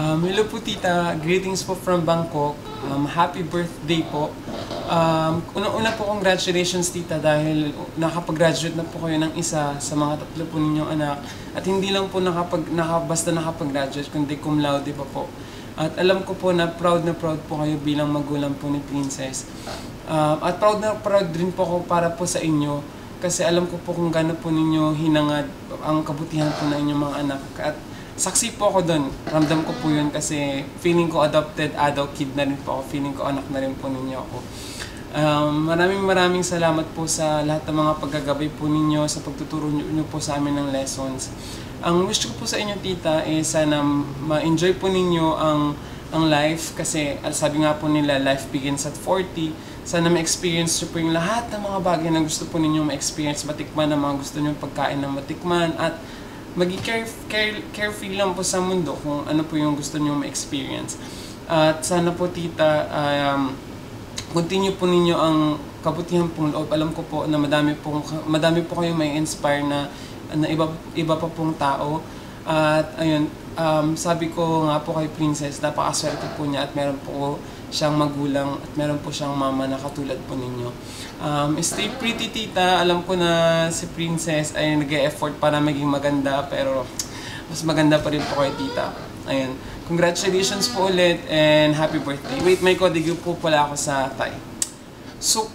Hello po tita, greetings po from Bangkok. Happy birthday po. Unang-una po congratulations tita dahil nakapag-graduate na po kayo ng isa sa mga tatlo po ninyong anak. At hindi lang po basta nakapag-graduate kundi cum laude pa po. At alam ko po na proud po kayo bilang magulang po ni Princess. At proud na proud rin po ako para po sa inyo kasi alam ko po kung gaano po ninyo hinangad ang kabutihan po ng inyong mga anak. At saksi po ako doon. Ramdam ko po yun kasi feeling ko adopted adult kid na rin po ako. Feeling ko anak na rin po ninyo ako. Maraming salamat po sa lahat ng mga paggagabay po ninyo sa pagtuturo nyo po sa amin ng lessons. Ang wish ko po sa inyo tita sana ma-enjoy po ninyo ang life kasi sabi nga po nila life begins at 40. Sana ma-experience nyo po yung lahat ng mga bagay na gusto po ninyong ma-experience, matikman ang mga gusto nyo pagkain ng matikman at maging carefree lang po sa mundo kung ano po yung gusto nyo ma-experience. At sana po tita, continue po ninyo ang kabutihan pong loob. Alam ko po na madami po kayong may inspire na iba pa pong tao. At ayun, sabi ko nga po kay Princess, napakaswerte po niya at meron po siyang magulang at meron po siyang mama na katulad po ninyo. Stay pretty tita, alam ko na si Princess ay nag-e-effort para maging maganda pero mas maganda pa rin po kay tita. Ayun, congratulations po ulit and happy birthday. Wait, may kodigo po pala ako sa Thai. Suk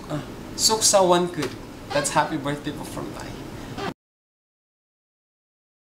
sa one good. That's happy birthday po from Thai.